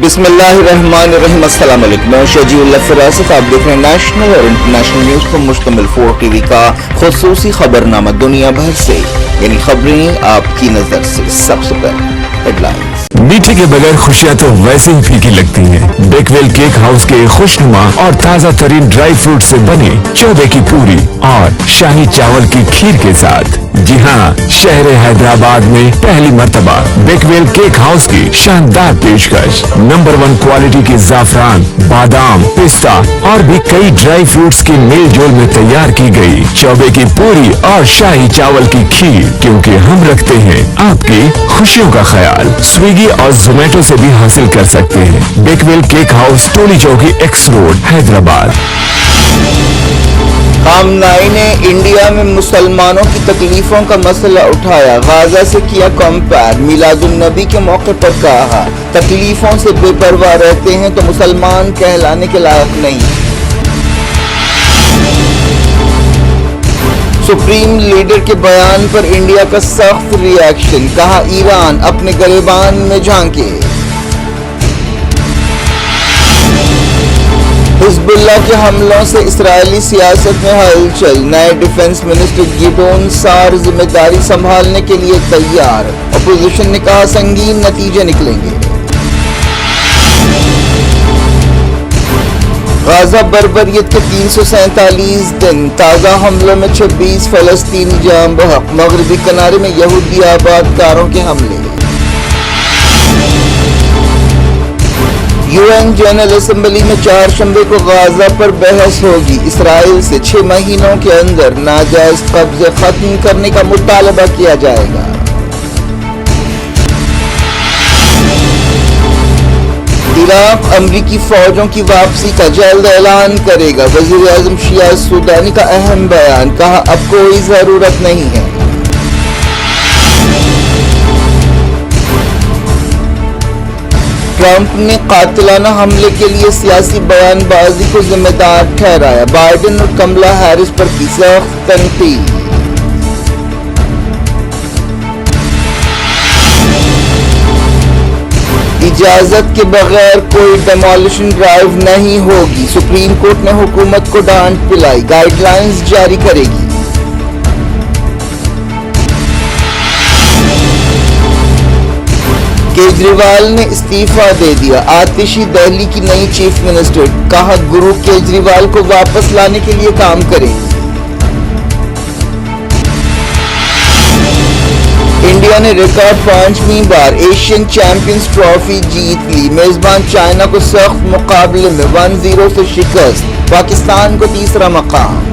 बिस्मिल्लाहिर्रहमानिर्रहीम। अस्सलाम वालेकुम। मैं शजीउल्लाह फरासत। आप देख रहे हैं नेशनल और इंटरनेशनल न्यूज पर मुश्तमिल 4 टीवी का खुसूसी खबरनामा दुनिया भर से, यानी खबरें आपकी नजर से। सबसे पहले हेडलाइंस। मीठे के बगैर खुशियाँ तो वैसे ही फीकी लगती हैं। बेकवेल केक हाउस के खुशनुमा और ताज़ा तरीन ड्राई फ्रूट से बनी चौबे की पूरी और शाही चावल की खीर के साथ। जी हाँ, शहर हैदराबाद में पहली मर्तबा बेकवेल केक हाउस की शानदार पेशकश। नंबर 1 क्वालिटी की जाफरान, बादाम, पिस्ता और भी कई ड्राई फ्रूट्स की मेल जोल में तैयार की गई चौबे की पूरी और शाही चावल की खीर, क्योंकि हम रखते हैं आपकी खुशियों का ख्याल। स्विगी और जोमेटो से भी हासिल कर सकते हैं। बेकवेल केक हाउस, टोली चौकी, एक्स रोड, हैदराबाद। खामनाई ने इंडिया में मुसलमानों की तकलीफों का मसला उठाया, गाजा से किया कंपेयर। मिलादुन्नबी के मौके पर कहा, तकलीफों से बेपरवाह रहते हैं तो मुसलमान कहलाने के लायक नहीं। सुप्रीम लीडर के बयान पर इंडिया का सख्त रिएक्शन, कहा ईरान अपने गिरेबान में झांके। हिजबुल्लाह के हमलों से इस्राएली सियासत में हलचल, नए डिफेंस मिनिस्टर गिडोन सार जिम्मेदारी संभालने के लिए तैयार। अपोजिशन ने कहा संगीन नतीजे निकलेंगे। गाजा बर्बरियत के 347 दिन, ताज़ा हमलों में 26 फलस्तीनी जान बहक। मगरबी किनारे में यहूदी आबादकारों के हमले। यूएन जनरल असेंबली में 4 शंबे को गाजा पर बहस होगी। इसराइल से 6 महीनों के अंदर नाजायज कब्जे खत्म करने का मुतालबा किया जाएगा। इराक अमरीकी फौजों की वापसी का जल्द ऐलान करेगा। वजीर आजम शिया सुदानी का अहम बयान, कहा अब कोई जरूरत नहीं है। ट्रंप ने कातिलाना हमले के लिए सियासी बयानबाजी को जिम्मेदार ठहराया। बाइडेन और कमला हैरिस पर की सख्त तनकीद। इजाजत के बगैर कोई डेमोलिशन ड्राइव नहीं होगी। सुप्रीम कोर्ट ने हुकूमत को डांट पिलाई, गाइडलाइंस जारी करेगी। केजरीवाल ने इस्तीफा दे दिया, आतिशी दिल्ली की नई चीफ मिनिस्टर। कहा गुरु केजरीवाल को वापस लाने के लिए काम करेंगी। इंडिया ने रिकॉर्ड 5वीं बार एशियन चैंपियंस ट्रॉफी जीत ली। मेजबान चाइना को सख्त मुकाबले में 1-0 से शिकस्त। पाकिस्तान को तीसरा मकाम।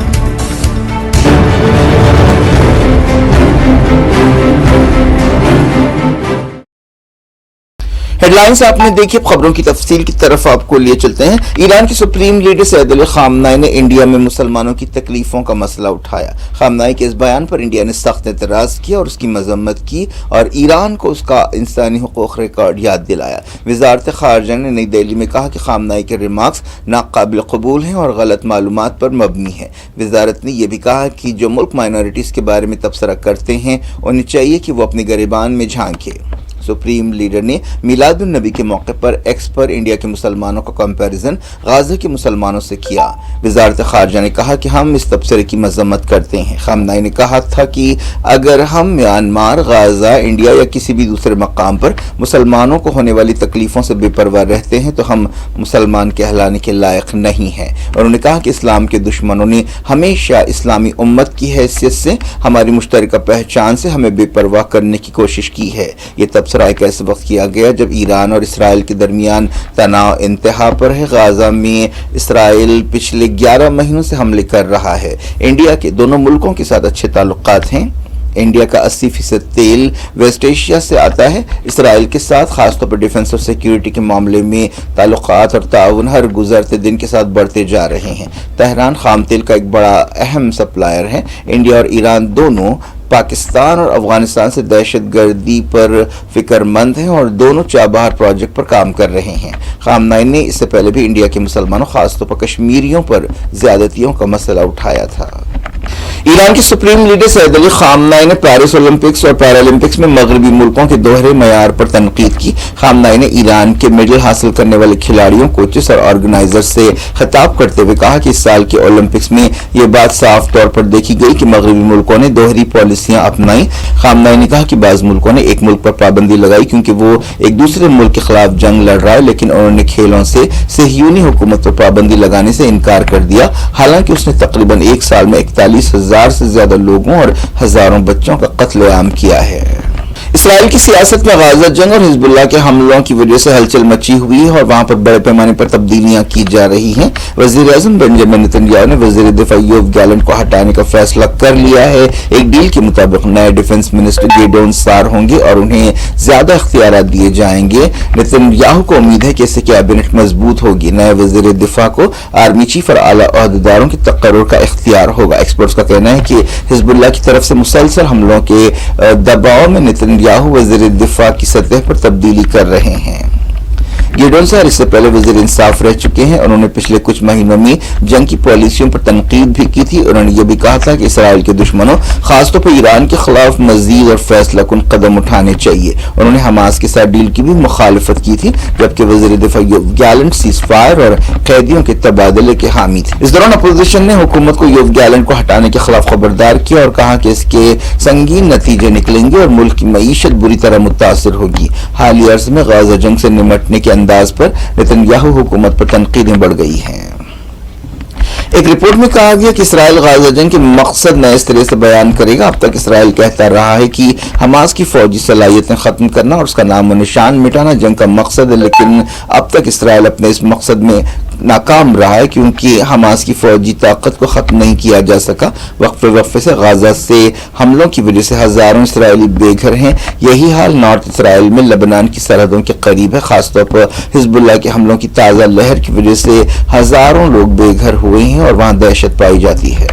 हेडलाइंस आपने देखी। अब खबरों की तफसील की तरफ आपको लिए चलते हैं। ईरान के सुप्रीम लीडर सैयद अली खामनाई ने इंडिया में मुसलमानों की तकलीफों का मसला उठाया। खामनाई के इस बयान पर इंडिया ने सख्त एतराज किया और उसकी मजम्मत की और ईरान को उसका इंसानी हुकूक रिकॉर्ड याद दिलाया। वजारत खारजा ने नई दिल्ली में कहा कि खामनाई के रिमार्क्स नाकाबिल कबूल हैं और गलत मालूमात पर मबनी है। वजारत ने यह भी कहा कि जो मुल्क माइनॉरिटीज़ के बारे में तबसरा करते हैं उन्हें चाहिए कि वो अपने गिरेबान में झांके। सुप्रीम लीडर ने मिलादुन्नबी के मौके पर एक्स पर इंडिया के मुसलमानों का कंपैरिजन गाजा के मुसलमानों से किया। वजारत खारजा ने कहा कि हम इस तबसरे की मजम्मत करते हैं। खामनाई ने कहा था कि अगर हम म्यांमार, गाजा, इंडिया या किसी भी दूसरे मकाम पर मुसलमानों को होने वाली तकलीफों से बेपरवाह रहते हैं तो हम मुसलमान कहलाने के लायक नहीं हैं। उन्होंने कहा कि इस्लाम के दुश्मनों ने हमेशा इस्लामी उम्मत की हैसियत से, हमारी मुश्तरका पहचान से हमें बेपरवाह करने की कोशिश की है। ये तबसरा एक ऐसे वक्त किया गया जब ईरान और इसराइल के दरमियान तनाव इंतहा पर है। गाजा में इसराइल पिछले 11 महीनों से हमले कर रहा है। इंडिया के दोनों मुल्कों के साथ अच्छे ताल्लुकात हैं। इंडिया का 80% तेल वेस्ट एशिया से आता है। इसराइल के साथ खासतौर पर डिफेंस और सिक्योरिटी के मामले में ताल्लुकात और ताउन हर गुजरते दिन के साथ बढ़ते जा रहे हैं। तेहरान खाम तेल का एक बड़ा अहम सप्लायर है। इंडिया और ईरान दोनों पाकिस्तान और अफगानिस्तान से दहशतगर्दी पर फिक्रमंद हैं और दोनों चाबहार प्रोजेक्ट पर काम कर रहे हैं। खामनाई ने इससे पहले भी इंडिया के मुसलमानों, खासतौर पर कश्मीरियों पर ज्यादतियों का मसला उठाया था। ईरान के सुप्रीम लीडर सैयद अली खामनाई ने पेरिस ओलंपिक्स और पैरालंपिक्स में मगरबी मुल्कों के दोहरे मयार पर तनकीद की। खामनाई ने ईरान के मेडल हासिल करने वाले खिलाड़ियों, कोचेस और ऑर्गेनाइजर से खिताब करते हुए कहा कि इस साल के ओलंपिक्स में ये बात साफ तौर पर देखी गई कि मगरबी मुल्कों ने दोहरी पॉलिसियां अपनाई। खामनाई ने कहा कि बाज़ मुल्कों ने एक मुल्क पर पाबंदी लगाई क्योंकि वो एक दूसरे मुल्क के खिलाफ जंग लड़ रहा है, लेकिन उन्होंने खेलों से सहयूनी हुकूमत पर पाबंदी लगाने से इनकार कर दिया। हालांकि उसने तकरीबन एक साल में 41,000 से ज्यादा लोगों और हजारों बच्चों का कत्लेआम किया है। इसराइल की सियासत में गाजा जंग और हिजबुल्लाह के हमलों की वजह से हलचल मची हुई है और वहां पर बड़े पैमाने पर तब्दीलियां की जा रही हैं। वजीर आजम बेंजामिन नेतन्याहू ने वजीर दिफा योव गैलेंट को हटाने का फैसला कर लिया है। एक डील के मुताबिक नए डिफेंस मिनिस्टर गिडोन सार होंगे और उन्हें ज्यादा इख्तियार दिए जाएंगे। नेतन्याहू को उम्मीद है कि इससे कैबिनेट मजबूत होगी। नए वजीर दिफा को आर्मी चीफ और आला ओहदेदारों की तकर्रुर का इख्तियार होगा। एक्सपर्ट्स का कहना है कि हिजबुल्लाह की तरफ से मुसलसल हमलों के दबाव में नेतन्याहू वज़ीर दिफा की सतह पर तब्दीली कर रहे हैं। गिडोन सार इससे पहले वज़ीर इंसाफ रह चुके हैं। उन्होंने पिछले कुछ महीनों में जंग की पॉलिसियों पर तनकीद भी की थी। उन्होंने ये भी कहा था कि इसराइल के दुश्मनों, खासतौर पर ईरान के खिलाफ मजीद और फैसला कुन कदम उठाने चाहिए। उन्होंने हमास के साथ डील की भी मुखालिफत की थी, जबकि वज़ीर दिफा योव गैलेंट सीज फायर और कैदियों के तबादले के हामी थे। इस दौरान अपोजिशन ने हुकूमत को योव गैलेंट को हटाने के खिलाफ खबरदार किया और कहा कि इसके संगीन नतीजे निकलेंगे और मुल्क की मईशत बुरी तरह मुतासिर होगी। हालिया अरसे में गाजा जंग से निमटने के अंदाज पर नेतन्याहू हुकूमत पर तनकीदें बढ़ गई हैं। एक रिपोर्ट में कहा गया कि इसराइल गाजा जंग के मकसद नए सिरे से बयान करेगा। अब तक इसराइल कहता रहा है कि हमास की फौजी सलाहियतें खत्म करना और उसका नाम और निशान मिटाना जंग का मकसद है, लेकिन अब तक इसराइल अपने इस मकसद में नाकाम रहा है क्योंकि हमास की फौजी ताकत को खत्म नहीं किया जा सका। वक्फे वक्फे से गाजा से हमलों की वजह से हजारों इसराइली बेघर हैं। यही हाल नॉर्थ इसराइल में लेबनान की सरहदों के करीब है। खासतौर पर हिजबुल्लाह के हमलों की ताज़ा लहर की वजह से हजारों लोग बेघर हुए हैं और वहां दहशत पाई जाती है।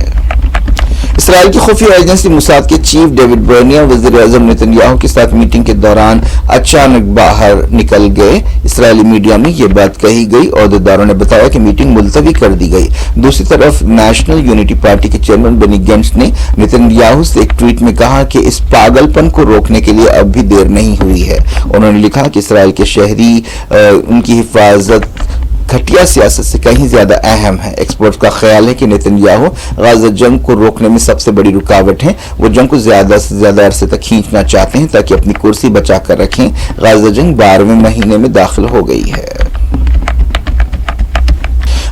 इसराइल की खुफिया एजेंसी मुसाद के चीफ डेविड बर्निया वज़ीर आज़म नेतन्याहू के साथ मीटिंग के दौरान अचानक बाहर निकल गए। इसराइली मीडिया में ये बात कही गई। ओहदेदारों ने बताया कि मीटिंग मुलतवी कर दी गई। दूसरी तरफ नेशनल यूनिटी पार्टी के चेयरमैन बेनी गेंट्स ने नेतन्याहू से एक ट्वीट में कहा कि इस पागलपन को रोकने के लिए अब भी देर नहीं हुई है। उन्होंने लिखा कि इसराइल के शहरी उनकी हिफाजत घटिया सियासत से कहीं ज्यादा अहम है। एक्सपर्ट्स का ख्याल है कि नेतन्याहू गाजा जंग को रोकने में सबसे बड़ी रुकावट है। वो जंग को ज्यादा से ज्यादा अरसे तक खींचना चाहते हैं ताकि अपनी कुर्सी बचा कर रखें। गाजा जंग 12वें महीने में दाखिल हो गई है।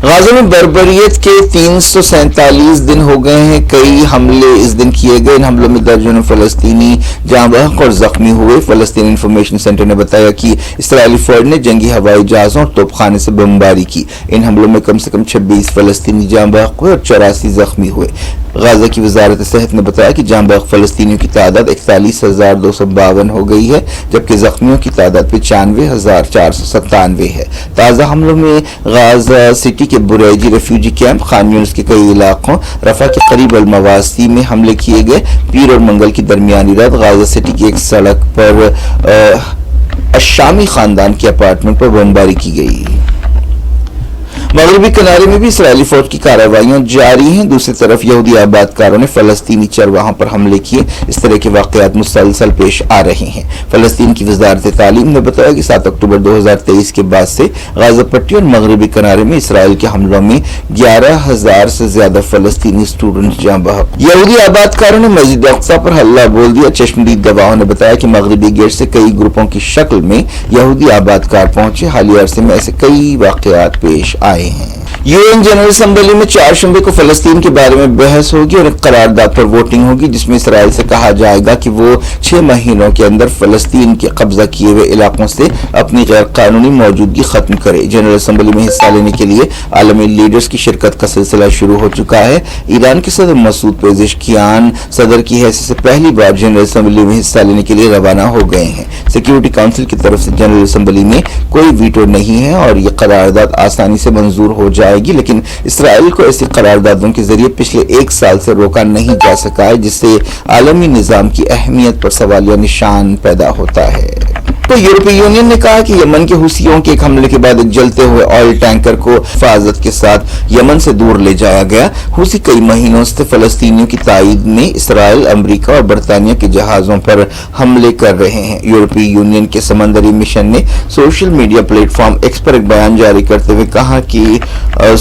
गाजा में बर्बरियत के 347 दिन हो गए हैं। कई हमले इस दिन किए गए। इन हमलों में दर्जनों फलस्तीनी जाँ बहक और जख्मी हुए। फलस्तीन इंफॉर्मेशन सेंटर ने बताया कि इसराइली फौज ने जंगी हवाई जहाजों और तोपखाने से बमबारी की। इन हमलों में कम से कम 26 फलस्तीनी जाँ बहक हुए और 84 जख्मी हुए। गाजा की वजारत सेहत ने बताया कि जाँ बहक फलस्तीनियों की तादाद 41,252 हो गई है, जबकि जख्मियों की तादाद 95,497 है। ताज़ा हमलों में गाजा सिटी के बुरैजी रेफ्यूजी कैंप, खान यूनिस के कई इलाकों, रफा के करीब अल-मवासी में हमले किए गए। पीर और मंगल की दरमियानी रात गाजा सिटी की एक सड़क पर अशामी खानदान के अपार्टमेंट पर बमबारी की गई। मगरबी किनारे में भी इसराइली फौज की कार्रवाइयां जारी हैं। दूसरी तरफ यहूदी आबादकारों ने फलस्तीनी चरवाहों पर हमले किए। इस तरह के वाकयात मुसलसल पेश आ रहे हैं। फलस्तीन की वजारत तालीम ने बताया कि 7 अक्टूबर 2023 के बाद से गाजा पट्टी और मगरबी किनारे में इसराइल के हमलों में 11,000 से ज्यादा फलस्तीनी स्टूडेंट जाँ बहक। यहूदी आबादकारों ने मस्जिद अक्सा पर हल्ला बोल दिया। चश्मदीद गवाहों ने बताया कि मगरबी गेट से कई ग्रुपों की शक्ल में यहूदी आबादकार पहुंचे। हालिया अरसे में ऐसे कई वाकयात पेश आए हैं। यूएन जनरल असेंबली में 4 शंबे को फलस्तीन के बारे में बहस होगी और एक करारदाद पर वोटिंग होगी, जिसमें इसराइल से कहा जाएगा कि वो 6 महीनों के अंदर फलस्तीन के कब्जा किए हुए इलाकों से अपनी गैर कानूनी मौजूदगी खत्म करे। जनरल असेंबली में हिस्सा लेने के लिए आलमी लीडर्स की शिरकत का सिलसिला शुरू हो चुका है। ईरान के सदर मसूद पेजेशकियान सदर की हैसियत से पहली बार जनरल असेंबली में हिस्सा लेने के लिए रवाना हो गए हैं। सिक्योरिटी काउंसिल की तरफ से जनरल असेंबली में कोई वीटो नहीं है और ये करारदाद आसानी से मंजूर हो जाएगी, लेकिन इसराइल को ऐसी करारदादों के जरिए पिछले 1 साल से रोका नहीं जा सका है, जिससे आलमी निजाम की अहमियत पर सवालिया निशान पैदा होता है। को यूरोपीय यूनियन ने कहा कि यमन के हुसियों के एक हमले के बाद एक जलते हुए ऑयल टैंकर को हिफाजत के साथ यमन से दूर ले जाया गया। हुसी कई महीनों से फलस्तीनियों की ताईद में इसराइल, अमेरिका और बरतानिया के जहाजों पर हमले कर रहे हैं। यूरोपीय यूनियन के समंदरी मिशन ने सोशल मीडिया प्लेटफॉर्म एक्स पर एक बयान जारी करते हुए कहा कि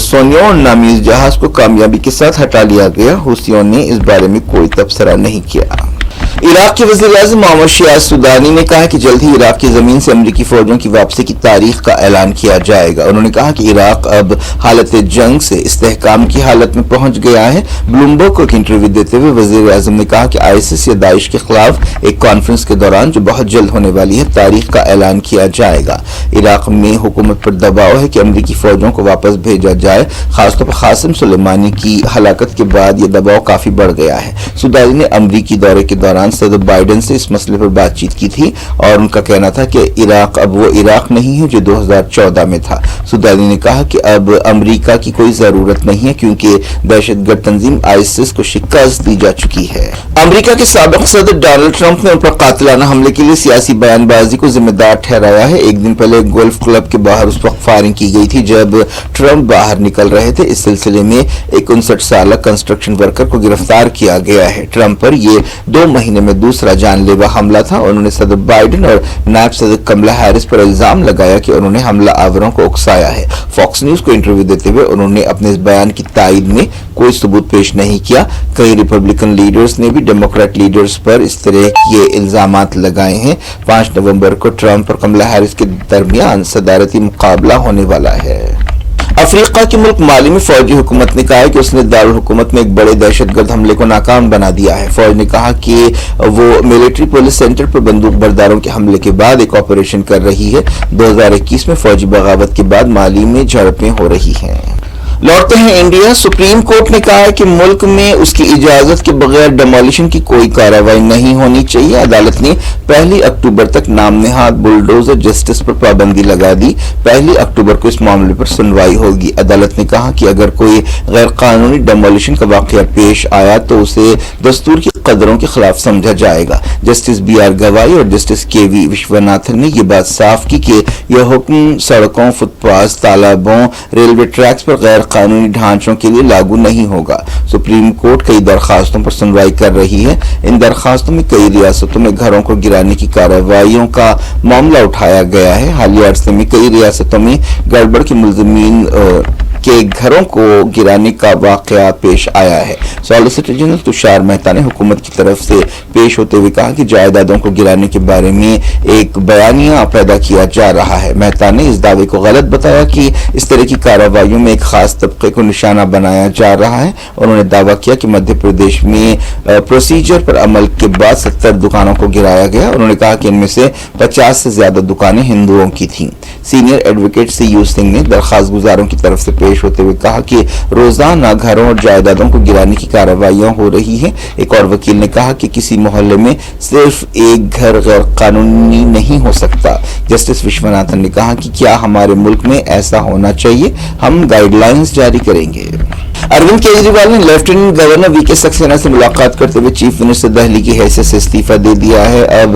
सोनियोर नामी जहाज को कामयाबी के साथ हटा लिया गया। हुसियों ने इस बारे में कोई तबसरा नहीं किया। इराक के वज़ीर-ए-आज़म मोहम्मद शियाद सुदानी ने कहा कि जल्द ही इराक की जमीन से अमरीकी फौजों की वापसी की तारीख का ऐलान किया जाएगा। उन्होंने कहा कि इराक अब हालत जंग से इस्तेहकाम की हालत में पहुंच गया है। ब्लूमबर्ग को एक इंटरव्यू देते हुए वज़ीर-ए-आज़म ने कहा कि आईसिस या दाइश के खिलाफ एक कॉन्फ्रेंस के दौरान जो बहुत जल्द होने वाली है, तारीख का ऐलान किया जाएगा। इराक में हुकूमत पर दबाव है कि अमरीकी फौजों को वापस भेजा जाए। खासतौर पर कासिम सुलेमानी की हलाकत के बाद यह दबाव काफी बढ़ गया है। सुदानी ने अमरीकी दौरे के दौरान सदर बाइडेन से इस मसले पर बातचीत की थी और उनका कहना था कि इराक अब वो इराक नहीं है जो 2014 में था। सुदानी ने कहा कि अब अमेरिका की कोई जरूरत नहीं है क्योंकि दहशतगर्द तंजीम आईसिस को शिकस्त दी जा चुकी है। अमेरिका के साबिक सदर डोनाल्ड ट्रंप ने उन पर कातिलाना हमले के लिए सियासी बयानबाजी को जिम्मेदार ठहराया है। एक दिन पहले गोल्फ क्लब के बाहर उस वक्त फायरिंग की गई थी जब ट्रंप बाहर निकल रहे थे। इस सिलसिले में एक 59 साल कंस्ट्रक्शन वर्कर को गिरफ्तार किया गया है। ट्रंप पर यह 2 महीने में दूसरा जानलेवा हमला था। उन्होंने सदर बाइडेन और नायब सदर कमला हैरिस पर इल्जाम लगाया कि उन्होंने हमला आवरों को उकसाया है। फॉक्स न्यूज को इंटरव्यू देते हुए उन्होंने अपने इस बयान की तायद में कोई सबूत पेश नहीं किया। कई रिपब्लिकन लीडर्स ने भी डेमोक्रेट लीडर्स पर इस तरह के इल्जामात लगाए हैं। 5 नवंबर को ट्रंप और कमला हैरिस के दरमियान सदारती मुकाबला होने वाला है। अफ्रीका के मुल्क माली में फौजी हुकूमत ने कहा है कि उसने दारुल हुकूमत में एक बड़े दहशतगर्द हमले को नाकाम बना दिया है। फौज ने कहा कि वो मिलिट्री पुलिस सेंटर पर बंदूक बरदारों के हमले के बाद एक ऑपरेशन कर रही है। 2021 में फौजी बगावत के बाद माली में झड़पें हो रही हैं। लौटते हैं इंडिया। सुप्रीम कोर्ट ने कहा है कि मुल्क में उसकी इजाजत के बगैर डिमोलिशन की कोई कार्रवाई नहीं होनी चाहिए। अदालत ने 1 अक्टूबर तक नाम नेहाद बुलडोजर जस्टिस पर पाबंदी लगा दी। 1 अक्टूबर को इस मामले पर सुनवाई होगी। अदालत ने कहा कि अगर कोई गैर कानूनी डिमोलिशन का वाकया पेश आया तो उसे दस्तूर की कदरों के खिलाफ समझा जाएगा। जस्टिस BR गवाई और जस्टिस KV विश्वनाथन ने यह बात साफ की कि यह हुक्म सड़कों, फुटपाथ, तालाबों, रेलवे ट्रैक्स पर गैर कानूनी ढांचों के लिए लागू नहीं होगा। सुप्रीम कोर्ट कई दरखास्तों पर सुनवाई कर रही है। इन दरखास्तों में कई रियासतों में घरों को गिराने की कार्रवाइयों का मामला उठाया गया है। हालिया अरसे में कई रियासतों में गड़बड़ के मुलजिमीन के घरों को गिराने का वाकया पेश आया है। सॉलिसिटर जनरल तुषार मेहता ने हुकूमत की तरफ से पेश होते हुए कहा कि जायदादों को गिराने के बारे में एक बयानिया पैदा किया जा रहा है। मेहता ने इस दावे को गलत बताया कि इस तरह की कार्रवाइयों में एक खास तबके को निशाना बनाया जा रहा है। उन्होंने दावा किया कि मध्य प्रदेश में प्रोसीजर पर अमल के बाद 70 दुकानों को गिराया गया। उन्होंने कहा कि इनमें से 50 से ज्यादा दुकानें हिंदुओं की थीं। सीनियर एडवोकेट CU सिंह ने दरखास्त गुजारों की तरफ से पेश होते हुए कहा कि रोजाना घरों और जायदादों को गिराने की कार्रवाइयां हो रही हैं। एक और वकील ने कहा कि किसी मोहल्ले में सिर्फ एक घर गैर कानूनी नहीं हो सकता। जस्टिस विश्वनाथन ने कहा कि क्या हमारे मुल्क में ऐसा होना चाहिए? हम गाइडलाइंस जारी करेंगे। अरविंद केजरीवाल ने लेफ्टिनेंट गवर्नर VK सक्सेना से मुलाकात करते हुए चीफ मिनिस्टर दिल्ली की हैसियत से इस्तीफा दे दिया है। अब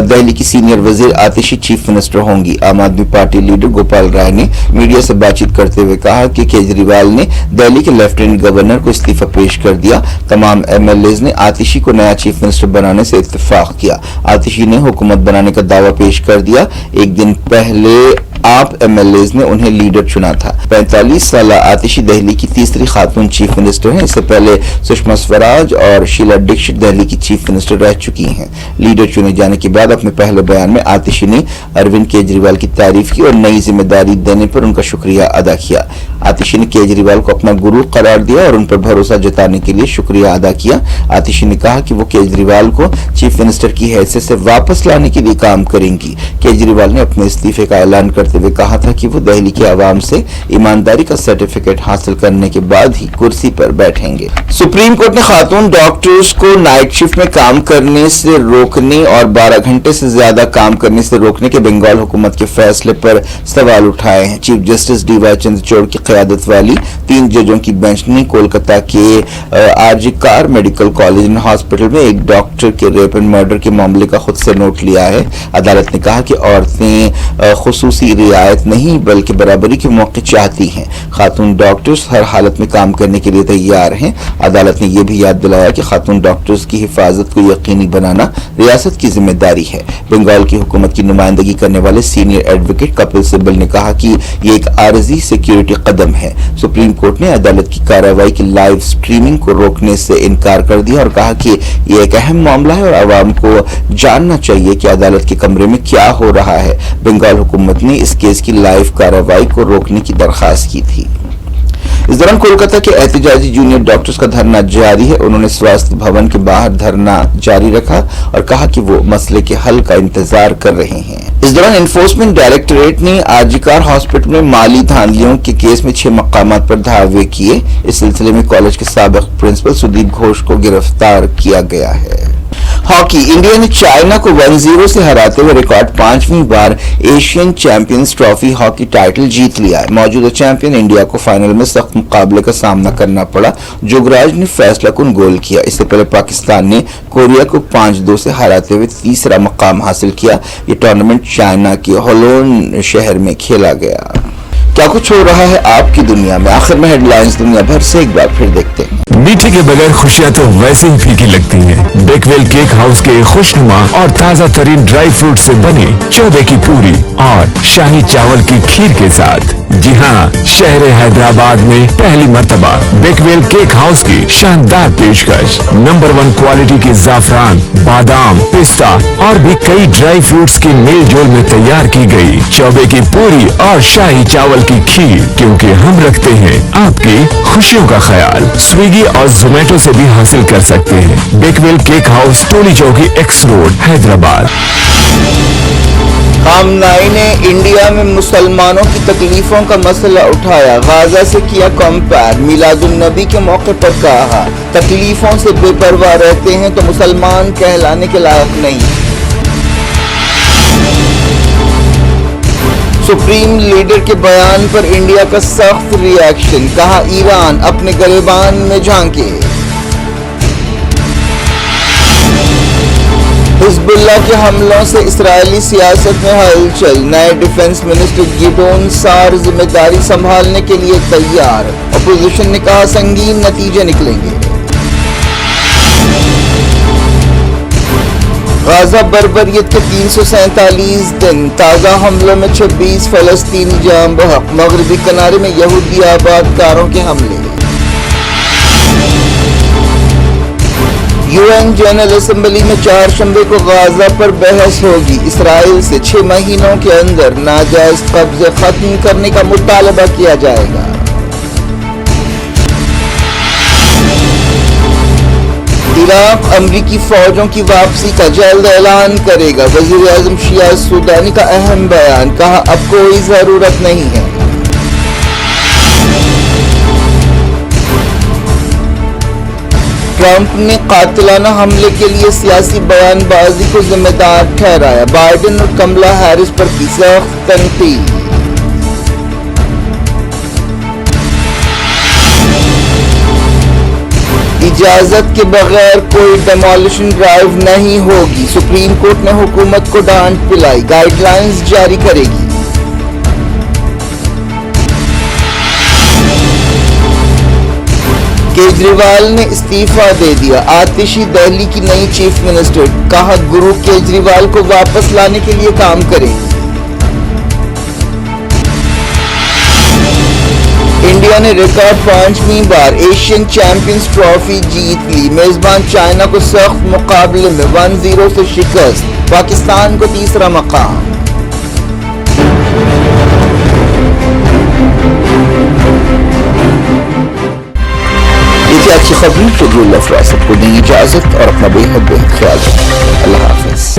दिल्ली की सीनियर वजीर आतिशी चीफ मिनिस्टर होंगी। आम आदमी पार्टी लीडर गोपाल राय ने मीडिया से बातचीत करते हुए कहा कि केजरीवाल ने दिल्ली के लेफ्टिनेंट गवर्नर को इस्तीफा पेश कर दिया। तमाम MLAs ने आतिशी को नया चीफ मिनिस्टर बनाने से इत्तेफाक किया। आतिशी ने हुकूमत बनाने का दावा पेश कर दिया। एक दिन पहले आप MLAs ने उन्हें लीडर चुना था। 45 साल आतिशी दिल्ली की तीसरी खातून चीफ मिनिस्टर हैं। इससे पहले सुषमा स्वराज और शीला दीक्षित दिल्ली की चीफ मिनिस्टर रह चुकी हैं। लीडर चुने जाने के बाद अपने पहले बयान में आतिशी ने अरविंद केजरीवाल की तारीफ की और नई जिम्मेदारी देने पर उनका शुक्रिया अदा किया। आतिशी ने केजरीवाल को अपना गुरु करार दिया और उन पर भरोसा जताने के लिए शुक्रिया अदा किया। आतिशी ने कहा कि वो केजरीवाल को चीफ मिनिस्टर की हैसियत से वापस लाने के लिए काम करेंगी। केजरीवाल ने अपने इस्तीफे का ऐलान करते हुए कहा था कि वो दिल्ली के आवाम से ईमानदारी का सर्टिफिकेट हासिल करने के बाद ही कुर्सी पर बैठेंगे। सुप्रीम कोर्ट ने खातून डॉक्टर्स को नाइट शिफ्ट में काम करने से रोकने और 12 घंटे से ज्यादा काम करने से रोकने के बंगाल हुकूमत के फैसले पर सवाल उठाए हैं। चीफ जस्टिस DY चंद्रचूड़ की क़यादत वाली 3 जजों की बेंच ने कोलकाता के RG car medical college and hospital में एक डॉक्टर के रेप एंड मर्डर के मामले का खुद से नोट लिया है। अदालत ने कहा کہ عورتیں خصوصی رعایت نہیں بلکہ برابری کے موقع چاہتی ہیں. خاتون ڈاکٹرز ہر حالت میں کام کرنے کے لیے تیار ہیں. عدالت نے یہ بھی یاد دلایا کہ خاتون ڈاکٹرز کی حفاظت کو یقینی بنانا ریاست کی ذمہ داری ہے. بنگال کی حکومت کی نمائندگی کرنے والے سینئر ایڈوکیٹ کپل سبل نے کہا کہ یہ ایک عارضی سیکیورٹی قدم ہے. سپریم کورٹ نے عدالت کی کارروائی کی لائیو سٹریمنگ کو روکنے سے انکار کر دیا اور کہا کہ یہ ایک اہم معاملہ ہے اور عوام کو جاننا چاہیے کہ عدالت کے کمرے میں کیا ہو رہا ہے. بنگال حکومت نے اس کیس کی لائیو کارروائی کو روکنے کی درخواست کی تھی. اس دوران کولکتہ کے احتجاجی جونیئر ڈاکٹرز کا دھرنا جاری ہے. انہوں نے سواستھ بھون کے باہر دھرنا جاری رکھا اور کہا کہ وہ مسئلے کے حل کا انتظار کر رہے ہیں. اس دوران انفورسمنٹ ڈائریکٹوریٹ نے آرجیکر ہاسپٹل میں مالی دھاندلیوں کے کیس میں 6 مقامات پر دھاوے کیے. اس سلسلے میں کالج کے سابق پرنسپل سدیپ گھوش کو گرفتار کیا گیا ہے. ہاکی. انڈیا نے چائنا کو 1-0 سے ہراتے ہوئے ریکارڈ 5ویں بار Asian champions trophy hockey title جیت لیا ہے. موجودہ چیمپئن انڈیا کو فائنل میں سخت مقابلے کا سامنا کرنا پڑا. جوگراج نے فیصلہ کن گول کیا. اس سے پہلے پاکستان نے کوریا کو 5-2 سے ہراتے ہوئے تیسرا مقام حاصل کیا. یہ ٹورنامنٹ چائنا کے ہولون شہر میں کھیلا گیا. کیا کچھ ہو رہا ہے آپ کی دنیا میں؟ آخر میں ہیڈ لائنز دنیا بھر سے ایک بار پھر دیکھتے ہیں. میٹھے کے بغیر خوشیاں تو ویسے ہی پھیکی لگتی ہیں. بیکویل کیک ہاؤس کے خوشنما اور تازہ ترین ڈرائی فروٹ سے بنی چوبے کی پوری اور شاہی چاول کی کھیر کے ساتھ. جی ہاں، شہر حیدرآباد میں پہلی مرتبہ بیکویل کیک ہاؤس کی شاندار پیشکش. نمبر 1 کوالٹی کی زعفران، بادام، پستہ اور بھی کئی ڈرائی فروٹس کی میل جول میں تیار کی گئی چوبے کی پوری اور شاہی چاول کی کھیر، کیونکہ ہم رکھتے ہیں آپ کی خوشیوں کا خیال. سویگی اور زومیٹو سے بھی حاصل کر سکتے ہیں. بیکویل cake house, Toli Chowki x road, Hyderabad. خامنائی نے انڈیا میں مسلمانوں کی تکلیفوں کا مسئلہ اٹھایا. غازہ سے کیا کمپیئر. میلاد النبی کے موقع پر کہا تکلیفوں سے بے پرواہ رہتے ہیں تو مسلمان کہلانے کے لائق نہیں. سپریم لیڈر کے بیان پر انڈیا کا سخت ری ایکشن. کہا ایران اپنے گریبان میں جھانکے. حزب اللہ کے حملوں سے اسرائیلی سیاست میں ہلچل. نئے ڈیفنس منسٹر گیڈون سار ذمہ داری سنبھالنے کے لیے تیار. اپوزیشن نے کہا سنگین نتیجے نکلیں گے. غازہ بربریت کے 347 دن. تازہ حملوں میں 26 فلسطینی جاں بحق. مغربی کنارے میں یہودی آباد کاروں کے حملے. UN جنرل اسمبلی میں 4 شنبے کو غازہ پر بحث ہوگی. اسرائیل سے 6 مہینوں کے اندر ناجائز قبضے ختم کرنے کا مطالبہ کیا جائے گا. عراق امریکی فوجوں کی واپسی کا جلد اعلان کرے گا. وزیر اعظم شیعہ سودانی کا اہم بیان. کہا اب کوئی ضرورت نہیں ہے. ٹرمپ نے قاتلانہ حملے کے لیے سیاسی بیان بازی کو ذمہ دار ٹھہرایا. بائیڈن اور کملا ہیرس پر کی سخت تنقید. اجازت کے بغیر کوئی ڈیمولیشن ڈرائیو نہیں ہوگی. سپریم کورٹ نے حکومت کو ڈانٹ پلائی. گائیڈ لائنز جاری کرے گی. کیجریوال نے استعفیٰ دے دیا. آتشی دہلی کی نئی چیف منسٹر. کہا گرو کیجریوال کو واپس لانے کے لیے کام کرے گی. انڈیا نے ریکارڈ 5ویں بار ایشین چیمپئنز ٹرافی جیت لی. میزبان چائنا کو سخت مقابلے میں 1-0 سے شکست. پاکستان کو تیسرا مقام. یہ تھی اچھی خبریں. فضل اللہ فراست کو دیں اجازت اور اپنا بے حد خیال رکھیں. اللہ حافظ.